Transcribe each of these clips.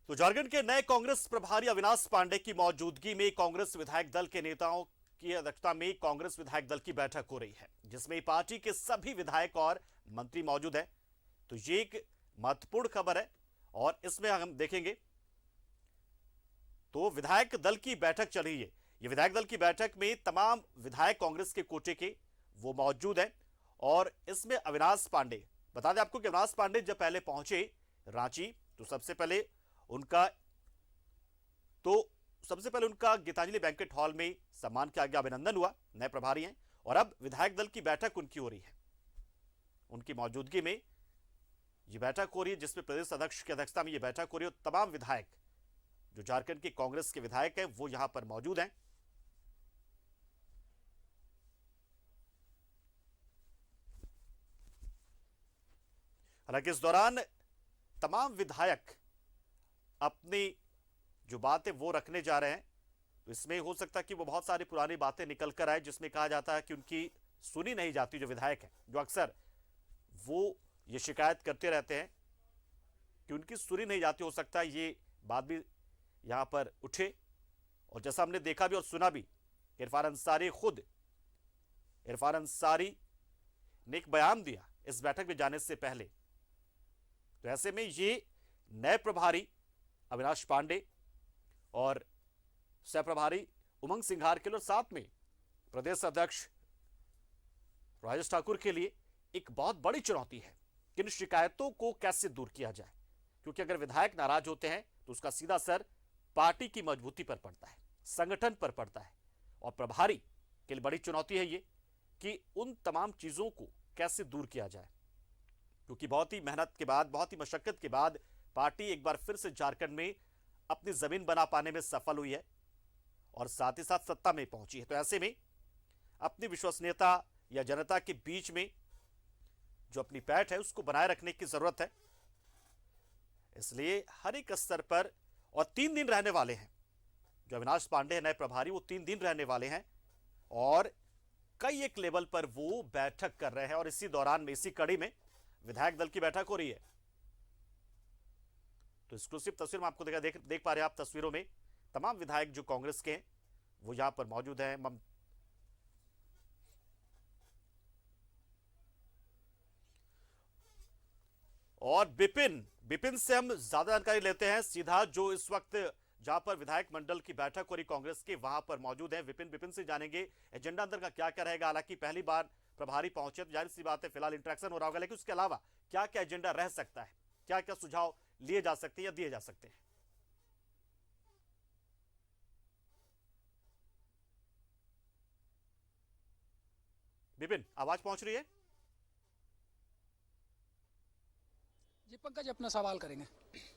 तो झारखंड के नए कांग्रेस प्रभारी अविनाश पांडे की मौजूदगी में कांग्रेस विधायक दल के नेताओं की अध्यक्षता में कांग्रेस विधायक दल की बैठक हो रही है, जिसमें पार्टी के सभी विधायक और मंत्री मौजूद हैं। तो ये एक महत्वपूर्ण खबर है और इसमें हम देखेंगे तो विधायक दल की बैठक चल रही है। ये विधायक दल की बैठक में तमाम विधायक कांग्रेस के कोटे के वो मौजूद हैं और इसमें अविनाश पांडे, बता दें आपको कि अविनाश पांडे जब पहले पहुंचे रांची तो सबसे पहले उनका गीतांजलि बैंकेट हॉल में सम्मान किया गया, अभिनंदन हुआ, नए प्रभारी हैं। और अब विधायक दल की बैठक उनकी हो रही है, उनकी मौजूदगी में यह बैठक हो रही है, जिसमें प्रदेश अध्यक्ष की अध्यक्षता में यह बैठक हो रही है। तमाम विधायक जो झारखंड के कांग्रेस के विधायक हैं वो यहां पर मौजूद हैं। हालांकि इस दौरान तमाम विधायक अपनी जो बातें वो रखने जा रहे हैं, तो इसमें हो सकता है कि वो बहुत सारी पुरानी बातें निकल कर आए, जिसमें कहा जाता है कि उनकी सुनी नहीं जाती। जो विधायक हैं जो अक्सर वो ये शिकायत करते रहते हैं कि उनकी सुनी नहीं जाती, हो सकता है ये बात भी यहां पर उठे। और जैसा हमने देखा भी और सुना भी, इरफान अंसारी ने एक बयान दिया इस बैठक में जाने से पहले। तो ऐसे में ये नए प्रभारी अविनाश पांडे और सह प्रभारी उमंग सिंघार के लिए, साथ में प्रदेश अध्यक्ष राजेश ठाकुर के लिए एक बहुत बड़ी चुनौती है कि इन शिकायतों को कैसे दूर किया जाए, क्योंकि अगर विधायक नाराज होते हैं तो उसका सीधा असर पार्टी की मजबूती पर पड़ता है, संगठन पर पड़ता है। और प्रभारी के लिए बड़ी चुनौती है ये कि उन तमाम चीजों को कैसे दूर किया जाए, क्योंकि बहुत ही मेहनत के बाद, बहुत ही मशक्कत के बाद पार्टी एक बार फिर से झारखंड में अपनी जमीन बना पाने में सफल हुई है और साथ ही साथ सत्ता में पहुंची है। तो ऐसे में अपनी विश्वसनीयता या जनता के बीच में जो अपनी पैठ है उसको बनाए रखने की जरूरत है। इसलिए हर एक स्तर पर, और 3 दिन रहने वाले हैं जो अविनाश पांडे नए प्रभारी, वो 3 दिन रहने वाले हैं और कई एक लेवल पर वो बैठक कर रहे हैं। और इसी दौरान में, इसी कड़ी में विधायक दल की बैठक हो रही है। तो एक्सक्लूसिव तस्वीर में आपको देख पा रहे हैं आप तस्वीरों में, तमाम विधायक जो कांग्रेस के हैं वो यहां पर मौजूद हैं। और बिपिन से हम ज्यादा जानकारी लेते हैं सीधा, जो इस वक्त जहां पर विधायक मंडल की बैठक हो रही कांग्रेस के, वहां पर मौजूद है बिपिन से जानेंगे एजेंडा अंदर का क्या क्या रहेगा। हालांकि पहली बार प्रभारी पहुंचे तो जाहिर सी बात है फिलहाल इंटरेक्शन हो रहा होगा, लेकिन उसके अलावा क्या क्या एजेंडा रह सकता है, क्या क्या सुझाव लिए जा सकते हैं या दिए जा सकते हैं। बिपिन, आवाज पहुंच रही है? जी पंकज, अपना सवाल करेंगे।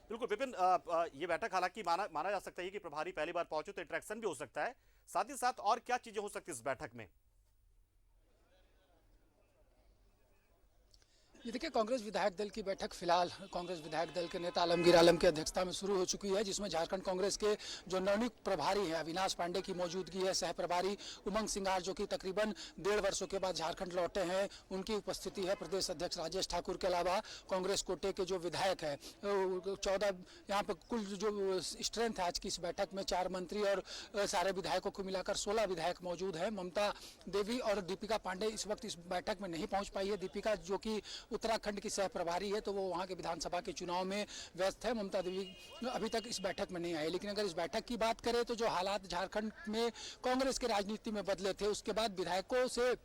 बिल्कुल बिपिन, ये बैठक हालांकि माना जा सकता है कि प्रभारी पहली बार पहुंचे तो इंटरेक्शन भी हो सकता है, साथ ही साथ और क्या चीजें हो सकती है इस बैठक में? ये देखिए, कांग्रेस विधायक दल की बैठक फिलहाल कांग्रेस विधायक दल के नेता आलमगीर आलम की अध्यक्षता में शुरू हो चुकी है, जिसमें झारखंड कांग्रेस के जो नवनियुक्त प्रभारी हैं अविनाश पांडे की मौजूदगी है। सह प्रभारी उमंग सिंघार, जो कि तकरीबन 1.5 वर्षों के बाद झारखंड लौटे हैं, उनकी उपस्थिति है। प्रदेश अध्यक्ष राजेश ठाकुर के अलावा कांग्रेस कोटे के जो विधायक हैं 14, यहाँ पर कुल जो स्ट्रेंथ है आज की इस बैठक में 4 मंत्री और सारे विधायकों को मिलाकर 16 विधायक मौजूद हैं। ममता देवी और दीपिका पांडे इस वक्त इस बैठक में नहीं पहुंच पाई है। दीपिका जो कि उत्तराखंड की सह प्रभारी है, तो वो वहां के विधानसभा के चुनाव में व्यस्त है। ममता देवी अभी तक इस बैठक में नहीं आई। लेकिन अगर इस बैठक की बात करें तो जो हालात झारखंड में कांग्रेस के राजनीति में बदले थे, उसके बाद विधायकों से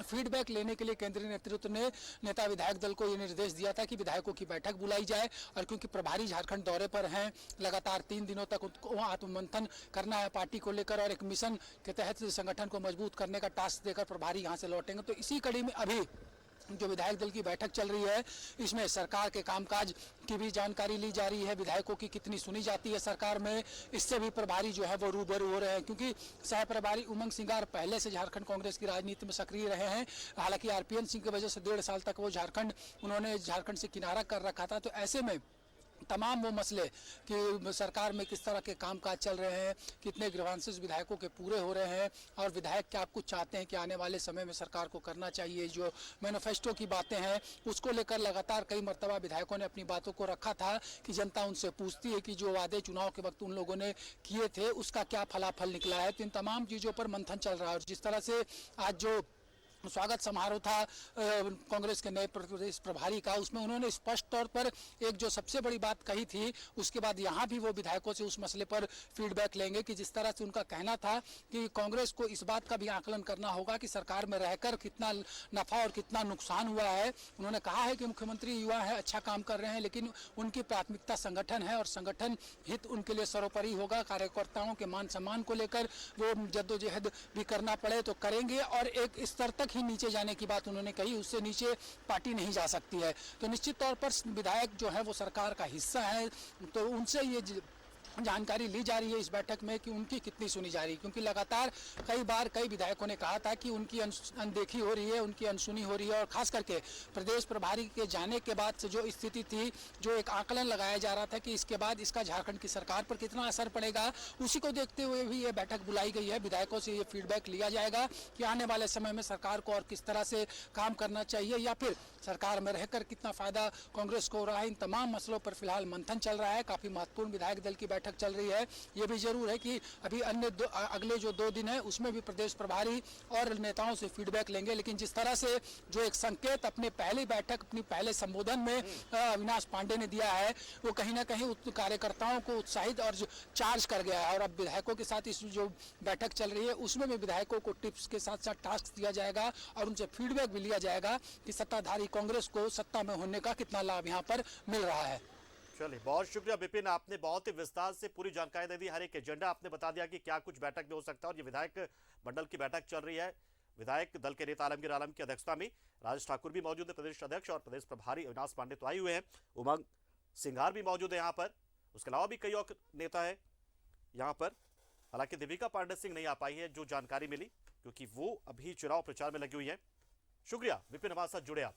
फीडबैक लेने के लिए केंद्रीय नेतृत्व ने नेता विधायक दल को यह निर्देश दिया था कि विधायकों की बैठक बुलाई जाए। और क्योंकि प्रभारी झारखंड दौरे पर हैं, लगातार 3 दिनों तक उनको आत्ममंथन करना है पार्टी को लेकर और एक मिशन के तहत संगठन को मजबूत करने का टास्क देकर प्रभारी यहां से लौटेंगे। तो इसी कड़ी में अभी जो विधायक दल की बैठक चल रही है, इसमें सरकार के कामकाज की भी जानकारी ली जा रही है। विधायकों की कितनी सुनी जाती है सरकार में, इससे भी प्रभारी जो है वो रूबरू हो रहे हैं। क्योंकि सह प्रभारी उमंग सिंघार पहले से झारखंड कांग्रेस की राजनीति में सक्रिय रहे हैं। हालांकि आरपीएन सिंह की वजह से 1.5 साल तक वो उन्होंने झारखंड से किनारा कर रखा था। तो ऐसे में तमाम वो मसले कि सरकार में किस तरह के कामकाज चल रहे हैं, कितने ग्रीवांसेस विधायकों के पूरे हो रहे हैं और विधायक क्या कुछ चाहते हैं कि आने वाले समय में सरकार को करना चाहिए, जो मैनिफेस्टो की बातें हैं उसको लेकर लगातार कई मरतबा विधायकों ने अपनी बातों को रखा था कि जनता उनसे पूछती है कि जो वादे चुनाव के वक्त उन लोगों ने किए थे उसका क्या फलाफल निकला है। तो इन तमाम चीज़ों पर मंथन चल रहा है और जिस तरह से आज जो स्वागत समारोह था कांग्रेस के नए प्रदेश प्रभारी का, उसमें उन्होंने स्पष्ट तौर पर एक जो सबसे बड़ी बात कही थी, उसके बाद यहाँ भी वो विधायकों से उस मसले पर फीडबैक लेंगे कि जिस तरह से उनका कहना था कि कांग्रेस को इस बात का भी आकलन करना होगा कि सरकार में रहकर कितना नफा और कितना नुकसान हुआ है। उन्होंने कहा है कि मुख्यमंत्री युवा है, अच्छा काम कर रहे हैं, लेकिन उनकी प्राथमिकता संगठन है और संगठन हित उनके लिए सर्वोपरि होगा। कार्यकर्ताओं के मान सम्मान को लेकर वो जद्दोजहद भी करना पड़े तो करेंगे और एक स्तर तक ही नीचे जाने की बात उन्होंने कही, उससे नीचे पार्टी नहीं जा सकती है। तो निश्चित तौर पर विधायक जो है वो सरकार का हिस्सा है, तो उनसे ये जानकारी ली जा रही है इस बैठक में कि उनकी कितनी सुनी जा रही है, क्योंकि लगातार कई बार कई विधायकों ने कहा था कि उनकी अनदेखी हो रही है, उनकी अनसुनी हो रही है और खास करके प्रदेश प्रभारी के जाने के बाद से जो स्थिति थी, जो एक आकलन लगाया जा रहा था कि इसके बाद इसका झारखंड की सरकार पर कितना असर पड़ेगा, उसी को देखते हुए भी ये बैठक बुलाई गई है। विधायकों से ये फीडबैक लिया जाएगा कि आने वाले समय में सरकार को और किस तरह से काम करना चाहिए या फिर सरकार में रहकर कितना फायदा कांग्रेस को हो रहा है। इन तमाम मसलों पर फिलहाल मंथन चल रहा है। काफी महत्वपूर्ण विधायक दल की बैठक चल रही है। ये भी जरूर है कि अभी अगले जो 2 दिन है उसमें भी प्रदेश प्रभारी और नेताओं से फीडबैक लेंगे, लेकिन जिस तरह से जो एक संकेत अपनी पहली बैठक अपनी पहले संबोधन में अविनाश पांडे ने दिया है, वो कहीं ना कहीं कार्यकर्ताओं को उत्साहित और चार्ज कर गया है। और अब विधायकों के साथ इस जो बैठक चल रही है उसमें भी विधायकों को टिप्स के साथ साथ टास्क दिया जाएगा और उनसे फीडबैक भी लिया जाएगा कि सत्ताधारी कांग्रेस को सत्ता में होने का कितना लाभ यहाँ पर मिल रहा है। चलिए, बहुत शुक्रिया विपिन, आपने बहुत ही विस्तार से पूरी जानकारी दे दी। हर एक एजेंडा आपने बता दिया कि क्या कुछ बैठक में हो सकता है। और ये विधायक मंडल की बैठक चल रही है, विधायक दल के नेता आलमगीर आलम की अध्यक्षता में राजेश ठाकुर भी मौजूद है, प्रदेश अध्यक्ष, और प्रदेश प्रभारी अविनाश पांडे तो आए हुए हैं, उमंग सिंघार भी मौजूद है यहाँ पर। उसके अलावा भी कई और नेता है यहाँ पर। हालांकि देविका पांडे सिंह नहीं आ पाई है, जो जानकारी मिली, क्योंकि वो अभी चुनाव प्रचार में लगी हुई है। शुक्रिया विपिन, हमारे साथ जुड़े आप।